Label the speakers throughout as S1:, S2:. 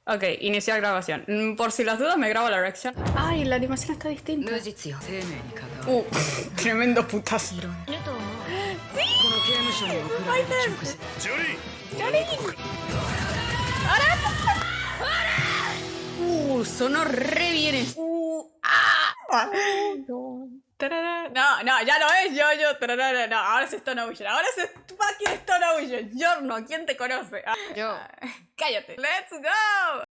S1: Ok, iniciar grabación. Por si las dudas me grabo la reacción. Ay, la animación está distinta.
S2: 無実よ生命に関わる
S1: Tremendo putazo.
S2: いろんなと思うこの刑務所に送られる直前
S3: ジョリー
S2: sonó re bien
S1: Tarara. No, no, ya no es yo. Tarara. No, ahora es Stone Ocean. Ahora es fucking Stone Ocean. Giorno, ¿quién te conoce?
S2: Yo.
S1: Cállate. ¡Let's go!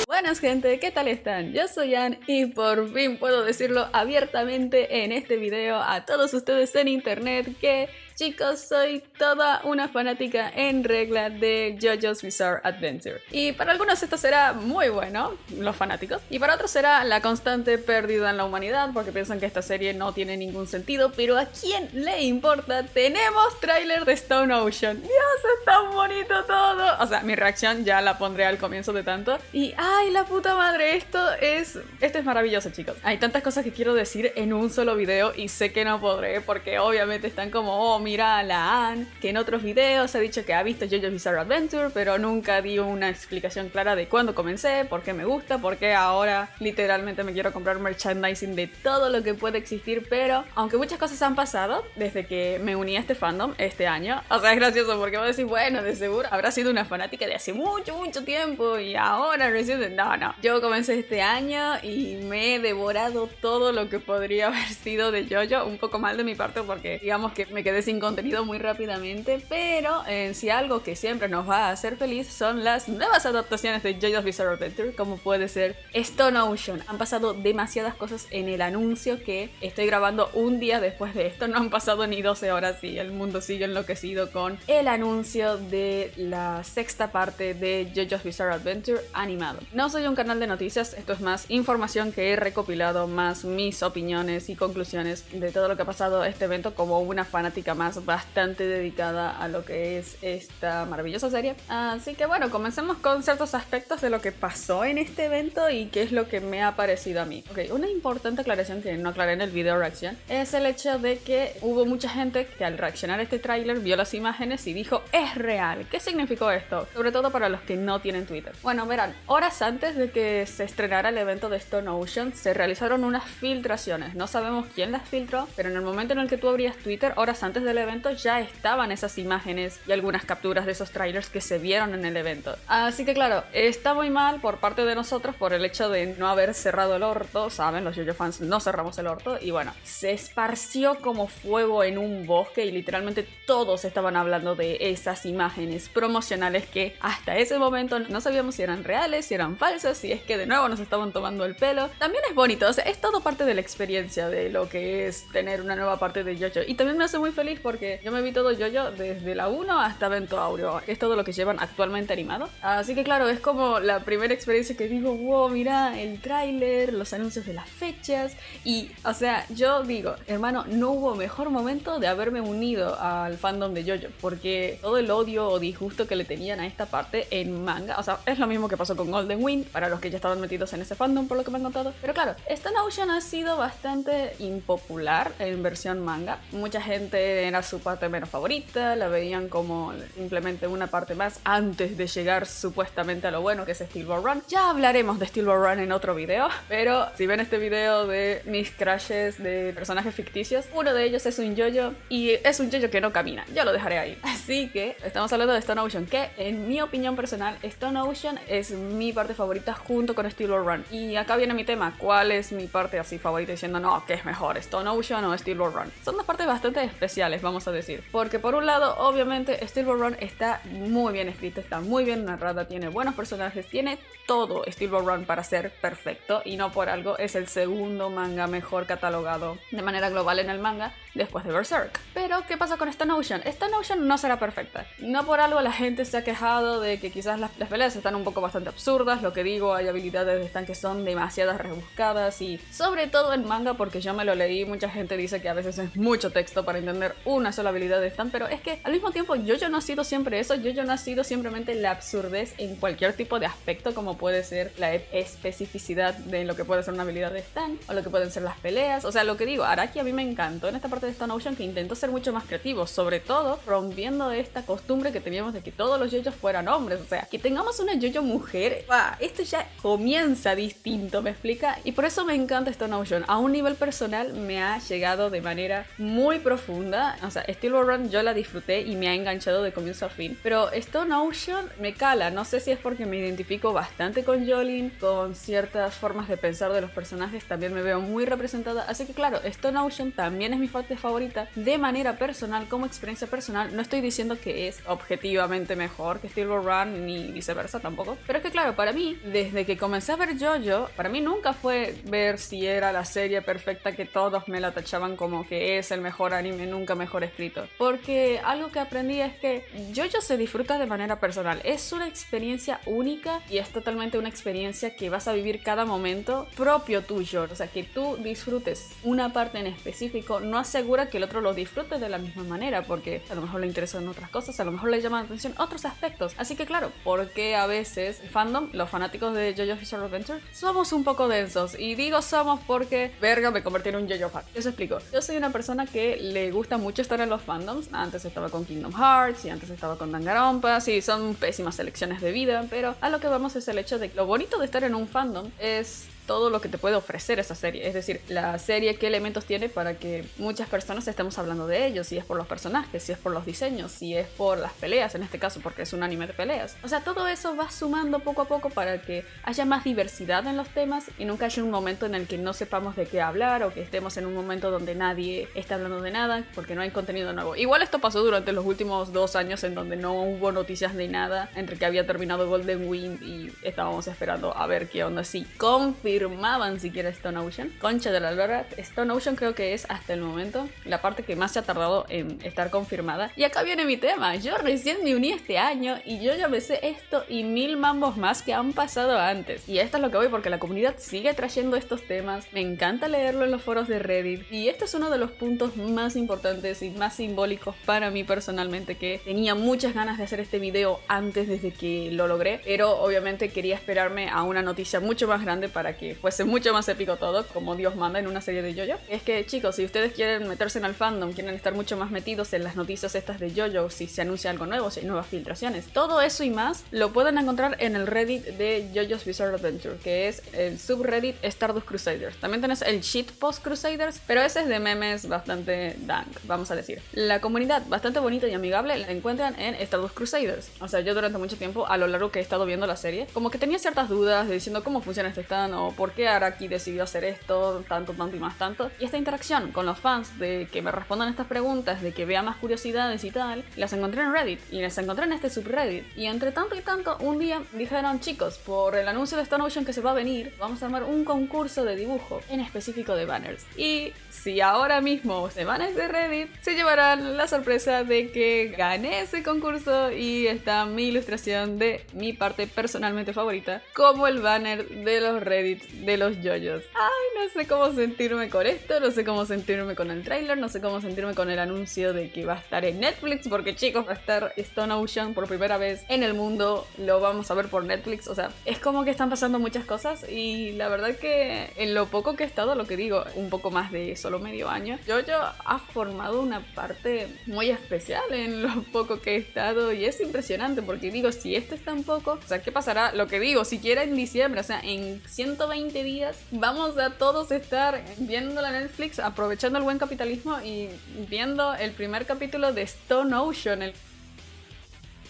S1: Buenas gente, ¿qué tal están? Yo soy Ann y por fin puedo decirlo abiertamente en este video a todos ustedes en internet que, chicos, soy toda una fanática en regla de JoJo's Bizarre Adventure. Y para algunos esto será muy bueno, los fanáticos, y para otros será la constante pérdida en la humanidad porque piensan que esta serie no tiene ningún sentido, pero ¿a quién le importa? Tenemos tráiler de Stone Ocean. Dios, es tan bonito todo. O sea, mi reacción ya la pondré al comienzo de tanto. Y ¡ay, la puta madre! Esto es maravilloso, chicos. Hay tantas cosas que quiero decir en un solo video y sé que no podré porque obviamente están como, oh, mira a la Ann, que en otros videos ha dicho que ha visto JoJo's Bizarre Adventure, pero nunca dio una explicación clara de cuándo comencé, por qué me gusta, por qué ahora literalmente me quiero comprar merchandising de todo lo que puede existir. Pero aunque muchas cosas han pasado desde que me uní a este fandom este año, o sea, es gracioso porque voy a decir, bueno, de seguro habrá sido una fanática de hace mucho tiempo y ahora recién... No, yo comencé este año y me he devorado todo lo que podría haber sido de JoJo, un poco mal de mi parte porque digamos que me quedé sin contenido muy rápidamente, pero si algo que siempre nos va a hacer feliz son las nuevas adaptaciones de JoJo's Bizarre Adventure, como puede ser Stone Ocean. Han pasado demasiadas cosas en el anuncio que estoy grabando un día después de esto, no han pasado ni 12 horas y el mundo sigue enloquecido con el anuncio de la sexta parte de JoJo's Bizarre Adventure animado. No soy un canal de noticias, esto es más información que he recopilado, más mis opiniones y conclusiones de todo lo que ha pasado este evento como una fanática más bastante dedicada a lo que es esta maravillosa serie. Así que bueno, comencemos con ciertos aspectos de lo que pasó en este evento y qué es lo que me ha parecido a mí. Ok, una importante aclaración que no aclaré en el video reacción es el hecho de que hubo mucha gente que al reaccionar a este tráiler vio las imágenes y dijo, es real. ¿Qué significó esto? Sobre todo para los que no tienen Twitter. Bueno, verán, horas antes de que se estrenara el evento de Stone Ocean se realizaron unas filtraciones. No sabemos quién las filtró, pero en el momento en el que tú abrías Twitter, horas antes del evento, ya estaban esas imágenes y algunas capturas de esos trailers que se vieron en el evento. Así que claro, está muy mal por parte de nosotros por el hecho de no haber cerrado el orto, ¿saben? Los JoJo fans no cerramos el orto y bueno, se esparció como fuego en un bosque y literalmente todos estaban hablando de esas imágenes promocionales que hasta ese momento no sabíamos si eran reales, si eran falsas, si es que de nuevo nos estaban tomando el pelo. También es bonito, o sea, es todo parte de la experiencia de lo que es tener una nueva parte de JoJo y también me hace muy feliz porque yo me vi todo JoJo desde la 1 hasta Evento Aureo, es todo lo que llevan actualmente animado, así que claro, es como la primera experiencia que digo, wow, mira el tráiler, los anuncios de las fechas y, o sea, yo digo, hermano, no hubo mejor momento de haberme unido al fandom de JoJo porque todo el odio o disgusto que le tenían a esta parte en manga, o sea, es lo mismo que pasó con Golden Wind, para los que ya estaban metidos en ese fandom por lo que me han contado, pero claro, Stone Ocean ha sido bastante impopular en versión manga, mucha gente era su parte menos favorita, la veían como simplemente una parte más antes de llegar supuestamente a lo bueno que es Steel Ball Run. Ya hablaremos de Steel Ball Run en otro video, pero si ven este video de mis crushes de personajes ficticios, uno de ellos es un JoJo y es un JoJo que no camina, ya lo dejaré ahí. Así que estamos hablando de Stone Ocean, que en mi opinión personal Stone Ocean es mi parte favorita junto con Steel Ball Run. Y acá viene mi tema, ¿cuál es mi parte así favorita? Diciendo, no, ¿qué es mejor? ¿Stone Ocean o Steel Ball Run? Son dos partes bastante especiales, vamos a decir. Porque por un lado, obviamente, Steel Ball Run está muy bien escrita, está muy bien narrada, tiene buenos personajes, tiene todo Steel Ball Run para ser perfecto. Y no por algo, es el segundo manga mejor catalogado de manera global en el manga, después de Berserk. Pero, ¿qué pasa con Stone Ocean? Stone Ocean no será perfecta. No por algo la gente se ha quejado de que quizás las peleas están un poco bastante absurdas, lo que digo, hay habilidades de Stan que son demasiadas rebuscadas y sobre todo en manga, porque yo me lo leí, mucha gente dice que a veces es mucho texto para entender una sola habilidad de Stan, pero es que al mismo tiempo JoJo no ha sido siempre eso, JoJo no ha sido simplemente la absurdez en cualquier tipo de aspecto como puede ser la especificidad de lo que puede ser una habilidad de Stan o lo que pueden ser las peleas, o sea, lo que digo, Araki a mí me encantó en esta parte de Stone Ocean que intentó ser mucho más creativo, sobre todo rompiendo esta costumbre que teníamos de que todos los JoJos fueran sean hombres, o sea, que tengamos una JoJo mujer, esto ya comienza distinto, ¿me explica? Y por eso me encanta Stone Ocean. A un nivel personal me ha llegado de manera muy profunda, o sea, Steel Ball Run yo la disfruté y me ha enganchado de comienzo a fin, pero Stone Ocean me cala, no sé si es porque me identifico bastante con Jolene, con ciertas formas de pensar de los personajes, también me veo muy representada, así que claro, Stone Ocean también es mi parte favorita de manera personal, como experiencia personal. No estoy diciendo que es objetivamente mejor que Steel Ball Run ni viceversa tampoco, pero es que claro, para mí, desde que comencé a ver JoJo, para mí nunca fue ver si era la serie perfecta que todos me la tachaban como que es el mejor anime, nunca mejor escrito, porque algo que aprendí es que JoJo se disfruta de manera personal, es una experiencia única y es totalmente una experiencia que vas a vivir cada momento propio tuyo, o sea, que tú disfrutes una parte en específico no asegura que el otro lo disfrute de la misma manera, porque a lo mejor le interesan otras cosas, a lo mejor le llaman la atención otros aspectos, así que claro, porque a veces el fandom, los fanáticos de JoJo's Bizarre Adventure, somos un poco densos, y digo somos porque, verga, me convertí en un JoJo fan. Yo os explico, yo soy una persona que le gusta mucho estar en los fandoms, antes estaba con Kingdom Hearts, y antes estaba con Danganronpa, sí, son pésimas elecciones de vida, pero a lo que vamos es el hecho de que lo bonito de estar en un fandom es todo lo que te puede ofrecer esa serie, es decir, la serie qué elementos tiene para que muchas personas estemos hablando de ellos, si es por los personajes, si es por los diseños, si es por las peleas en este caso, porque es un anime de peleas, o sea, todo eso va sumando poco a poco para que haya más diversidad en los temas y nunca haya un momento en el que no sepamos de qué hablar o que estemos en un momento donde nadie está hablando de nada porque no hay contenido nuevo. Igual esto pasó durante los últimos 2 años en donde no hubo noticias de nada, entre que había terminado Golden Wind y estábamos esperando a ver qué onda, si confirmaban siquiera Stone Ocean. Concha de la lora, Stone Ocean creo que es hasta el momento la parte que más se ha tardado en estar confirmada. Y acá viene mi tema, yo recién me uní este año y yo ya me sé esto y 1000 mambos más que han pasado antes. Y esto es lo que voy porque la comunidad sigue trayendo estos temas, me encanta leerlo en los foros de Reddit y este es uno de los puntos más importantes y más simbólicos para mí personalmente, que tenía muchas ganas de hacer este video antes desde que lo logré, pero obviamente quería esperarme a una noticia mucho más grande para que fuese mucho más épico todo, como Dios manda en una serie de JoJo. Es que chicos, si ustedes quieren meterse en el fandom, quieren estar mucho más metidos en las noticias estas de JoJo, si se anuncia algo nuevo, si hay nuevas filtraciones, todo eso y más lo pueden encontrar en el Reddit de JoJo's Bizarre Adventure, que es el subreddit Stardust Crusaders. También tenés el Shitpost Crusaders, pero ese es de memes bastante dank, vamos a decir. La comunidad bastante bonita y amigable la encuentran en Stardust Crusaders. O sea, yo durante mucho tiempo, a lo largo que he estado viendo la serie, como que tenía ciertas dudas de diciendo cómo funciona este stand o por qué Araki decidió hacer esto, tanto y más tanto. Y esta interacción con los fans de que me respondan estas preguntas, de que vea más curiosidades y tal, las encontré en Reddit y las encontré en este subreddit. Y entre tanto y tanto, un día dijeron, chicos, por el anuncio de Stone Ocean que se va a venir, vamos a armar un concurso de dibujo, en específico de banners. Y si ahora mismo se van a ese Reddit, se llevarán la sorpresa de que gané ese concurso y está mi ilustración de mi parte personalmente favorita como el banner de los Reddits de los JoJos. Ay, no sé cómo sentirme con esto, no sé cómo sentirme con el tráiler, no sé cómo sentirme con el anuncio de que va a estar en Netflix, porque chicos, va a estar Stone Ocean por primera vez en el mundo, lo vamos a ver por Netflix, o sea, es como que están pasando muchas cosas y la verdad que en lo poco que he estado, lo que digo, un poco más de solo medio año, JoJo ha formado una parte muy especial en lo poco que he estado y es impresionante porque digo, si esto es tan poco, o sea, ¿qué pasará? Lo que digo, siquiera en diciembre, o sea, en 120 días vamos a todos estar viendo la Netflix, aprovechando el buen capitalismo y viendo el primer capítulo de Stone Ocean,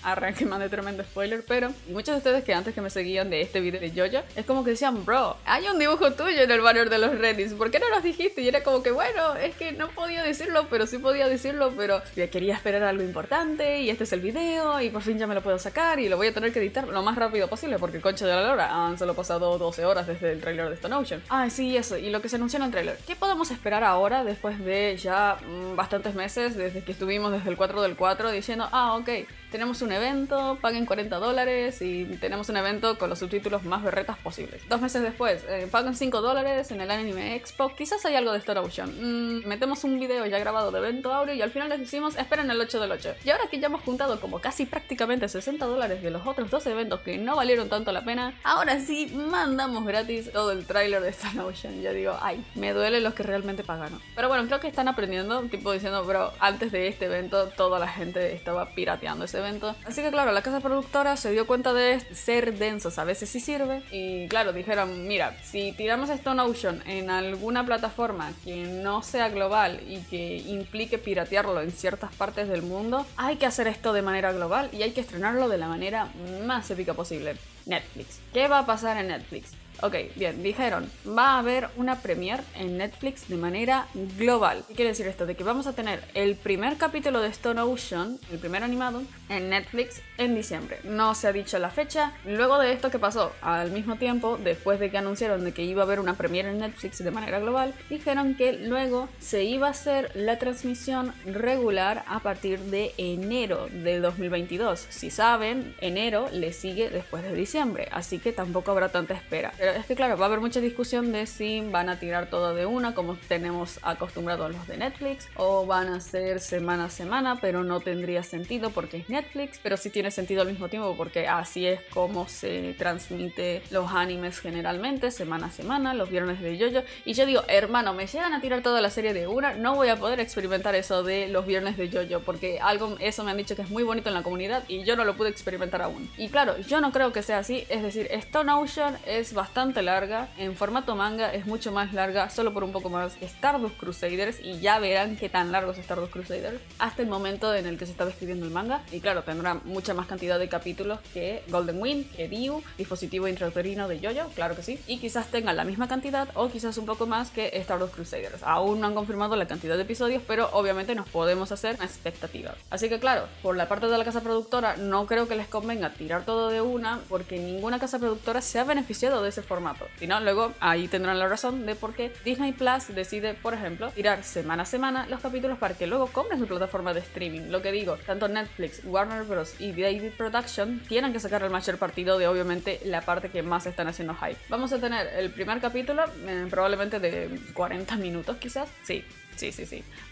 S1: arranque, mandé tremendo spoiler, pero muchos de ustedes que antes que me seguían de este video de JoJo, es como que decían, bro, hay un dibujo tuyo en el banner de los Reddits, ¿por qué no nos dijiste? Y era como que, bueno, es que no podía decirlo, pero sí podía decirlo, pero ya quería esperar algo importante, y este es el video, y por fin ya me lo puedo sacar, y lo voy a tener que editar lo más rápido posible, porque concha de la lora, han solo pasado 12 horas desde el trailer de Stone Ocean. Ah, sí, eso, y lo que se anunció en el trailer. ¿Qué podemos esperar ahora, después de ya bastantes meses, desde que estuvimos desde el 4 del 4, diciendo, ok, tenemos un evento, paguen $40 y tenemos un evento con los subtítulos más berretas posibles. 2 meses después, paguen $5 en el Anime Expo, quizás hay algo de Stone Ocean. Metemos un video ya grabado de evento audio y al final les decimos, esperen el 8 del 8. Y ahora que ya hemos juntado como casi prácticamente $60 de los otros 2 eventos que no valieron tanto la pena, ahora sí mandamos gratis todo el tráiler de Stone Ocean. Ya digo, ay, me duele los que realmente pagaron. Pero bueno, creo que están aprendiendo, tipo diciendo, bro, antes de este evento toda la gente estaba pirateando ese evento. Así que claro, la casa productora se dio cuenta de ser densos, a veces sí sirve. Y claro, dijeron, mira, si tiramos Stone Ocean en alguna plataforma que no sea global y que implique piratearlo en ciertas partes del mundo, hay que hacer esto de manera global y hay que estrenarlo de la manera más épica posible. Netflix. ¿Qué va a pasar en Netflix? Ok, bien, dijeron, va a haber una premiere en Netflix de manera global. ¿Qué quiere decir esto? De que vamos a tener el primer capítulo de Stone Ocean, el primer animado, en Netflix en diciembre. No se ha dicho la fecha. Luego de esto que pasó, al mismo tiempo, después de que anunciaron de que iba a haber una premiere en Netflix de manera global, dijeron que luego se iba a hacer la transmisión regular a partir de enero del 2022. Si saben, enero le sigue después de diciembre, así que tampoco habrá tanta espera. Pero es que claro, va a haber mucha discusión de si van a tirar todo de una, como tenemos acostumbrados los de Netflix, o van a ser semana a semana, pero no tendría sentido porque es Netflix, pero sí tiene sentido al mismo tiempo porque así es como se transmite los animes generalmente, semana a semana, los viernes de JoJo. Y yo digo, hermano, me llegan a tirar toda la serie de una, no voy a poder experimentar eso de los viernes de JoJo, porque eso me han dicho que es muy bonito en la comunidad y yo no lo pude experimentar aún. Y claro, yo no creo que sea así, es decir, Stone Ocean es bastante larga, en formato manga es mucho más larga, solo por un poco más que Stardust Crusaders, y ya verán qué tan largo es Stardust Crusaders hasta el momento en el que se estaba escribiendo el manga. Y claro, tendrá mucha más cantidad de capítulos que Golden Wind, que Dio, dispositivo intrauterino de JoJo, claro que sí, y quizás tenga la misma cantidad o quizás un poco más que Stardust Crusaders. Aún no han confirmado la cantidad de episodios, pero obviamente nos podemos hacer una expectativa. Así que claro, por la parte de la casa productora no creo que les convenga tirar todo de una, porque ninguna casa productora se ha beneficiado de ese formato. Si no, luego ahí tendrán la razón de por qué Disney Plus decide, por ejemplo, tirar semana a semana los capítulos para que luego compren su plataforma de streaming. Lo que digo, tanto Netflix, Warner Bros. Y David Production tienen que sacar el mayor partido de, obviamente, la parte que más están haciendo hype. Vamos a tener el primer capítulo, probablemente de 40 minutos quizás. Sí.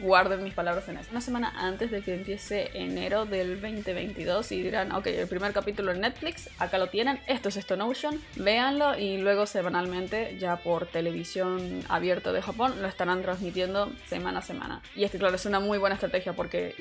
S1: Guarden mis palabras en eso. Una semana antes de que empiece enero del 2022 y dirán, ok, el primer capítulo en Netflix, acá lo tienen, esto es Stone Ocean, véanlo, y luego semanalmente ya por televisión abierta de Japón lo estarán transmitiendo semana a semana. Y es que claro, es una muy buena estrategia porque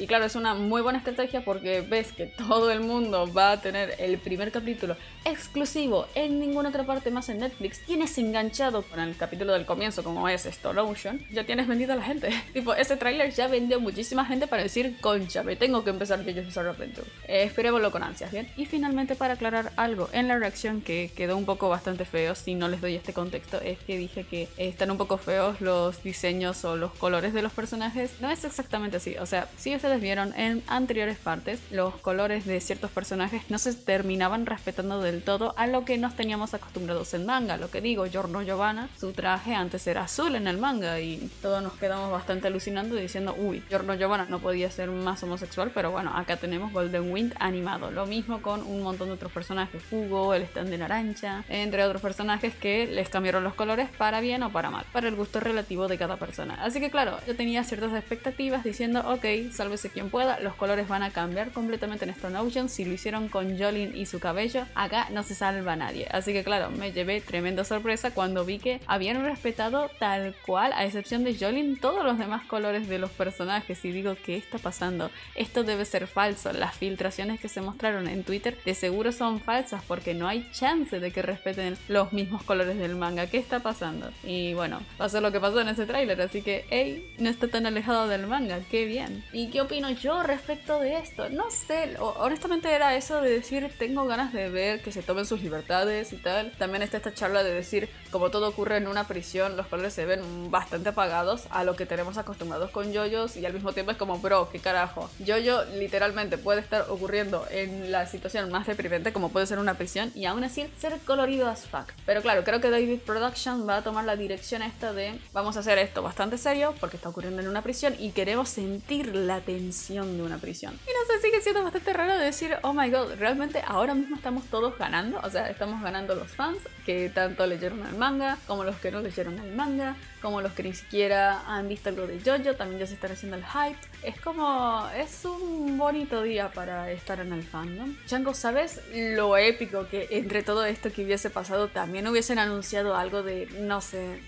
S1: ves que todo el mundo va a tener el primer capítulo exclusivo en ninguna otra parte más en Netflix. Tienes enganchado con el capítulo del comienzo como es Stone Ocean, ya tienes vendido a la gente. Tipo, ese tráiler ya vendió muchísima gente para decir, concha, me tengo que empezar JoJo's Bizarre Adventure. Esperémoslo con ansias, ¿bien? Y finalmente, para aclarar algo en la reacción que quedó un poco bastante feo, si no les doy este contexto, es que dije que están un poco feos los diseños o los colores de los personajes. No es exactamente así, o sea, si ustedes vieron en anteriores partes, los colores de ciertos personajes no se terminaban respetando del todo a lo que nos teníamos acostumbrados en manga. Lo que digo, Giorno Giovanna, su traje antes era azul en el manga y todos nos quedamos bastante alucinando diciendo, uy, Giorno Giovanna no podía ser más homosexual, pero bueno, acá tenemos Golden Wind animado. Lo mismo con un montón de otros personajes, Hugo, el stand de Naranja, entre otros personajes que les cambiaron los colores para bien o para mal, para el gusto relativo de cada persona. Así que claro, yo tenía ciertas expectativas diciendo, ok, sálvese quien pueda, los colores van a cambiar completamente en Stone Ocean. Si lo hicieron con Jolin y su cabello, acá no se salva nadie. Así que claro, me llevé tremenda sorpresa cuando vi que habían respetado tal cual, a excepción de Jolin, todos los demás colores de los personajes. Y digo, ¿qué está pasando? Esto debe ser falso. Las filtraciones que se mostraron en Twitter de seguro son falsas porque no hay chance de que respeten los mismos colores del manga. ¿Qué está pasando? Y bueno, pasó lo que pasó en ese tráiler, así que, hey, no está tan alejado del manga, qué bien. ¿Y qué opino yo respecto de esto? No sé, honestamente era eso de decir, tengo ganas de ver que se tomen sus libertades y tal. También está esta charla de decir, como todo ocurre en una prisión, los colores se ven bastante apagados a lo que tenemos acostumbrados con JoJo's, y al mismo tiempo es como, bro, qué carajo. JoJo literalmente puede estar ocurriendo en la situación más deprimente como puede ser una prisión y aún así ser colorido as fuck. Pero claro, creo que David Production va a tomar la dirección esta de, vamos a hacer esto bastante serio porque está ocurriendo en una prisión y queremos sentir la tensión de una prisión. Y no sé, sigue siendo bastante raro de decir, oh my god, realmente ahora mismo estamos todos ganando. O sea, estamos ganando los fans que tanto leyeron el manga, como los que no leyeron el manga, como los que ni siquiera han visto algo de JoJo, también ya se están haciendo el hype. Es un bonito día para estar en el fandom. Chango, ¿sabes lo épico que entre todo esto que hubiese pasado también hubiesen anunciado algo de, no sé,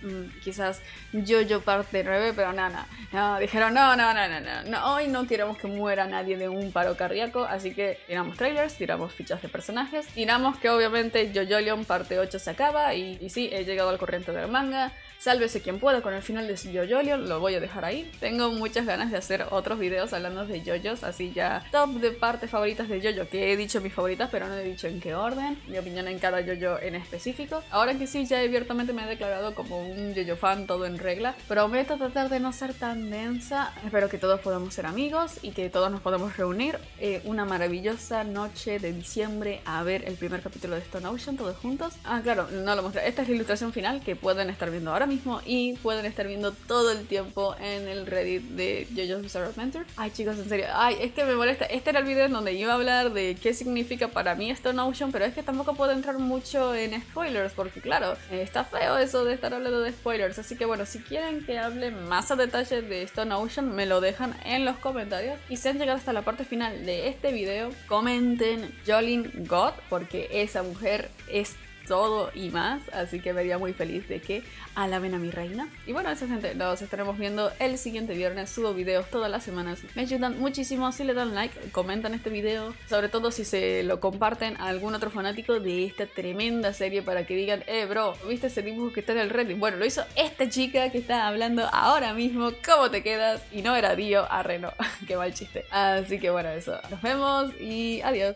S1: quizás JoJo parte 9, pero no, dijeron no, hoy no queremos que muera nadie de un paro cardíaco, así que tiramos trailers, tiramos fichas de personajes, tiramos que obviamente JoJolion parte 8 se acaba y sí, he llegado al corriente del manga. Sálvese quien pueda con el final de JoJolion, lo voy a dejar ahí. Tengo muchas ganas de hacer otros videos hablando de JoJos, así ya top de partes favoritas de JoJo, que he dicho mis favoritas pero no he dicho en qué orden, mi opinión en cada JoJo en específico. Ahora que sí, ya abiertamente me he declarado como un JoJo fan, todo en regla. Prometo tratar de no ser tan densa, espero que todos podamos ser amigos y que todos nos podamos reunir una maravillosa noche de diciembre a ver el primer capítulo de Stone Ocean todos juntos. Ah, claro, no lo mostré, esta es la ilustración final que pueden estar viendo ahora mismo y pueden estar viendo todo el tiempo en el Reddit de JoJo's Bizarre Adventure. Ay chicos, en serio, es que me molesta. Este era el video en donde iba a hablar de qué significa para mí Stone Ocean, pero es que tampoco puedo entrar mucho en spoilers porque claro, está feo eso de estar hablando de spoilers, así que bueno, si quieren que hable más a detalle de Stone Ocean me lo dejan en los comentarios, y si han llegado hasta la parte final de este video comenten Jolin God porque esa mujer es todo y más, así que me haría muy feliz de que alaben a mi reina. Y bueno, eso gente, nos estaremos viendo el siguiente viernes. Subo videos todas las semanas, me ayudan muchísimo si le dan like, comentan este video, sobre todo si se lo comparten a algún otro fanático de esta tremenda serie para que digan, bro, ¿viste ese dibujo que está en el Reddit? Bueno, lo hizo esta chica que está hablando ahora mismo, ¿cómo te quedas? Y no era Dio, arre no, qué mal chiste. Así que bueno, eso, nos vemos y adiós.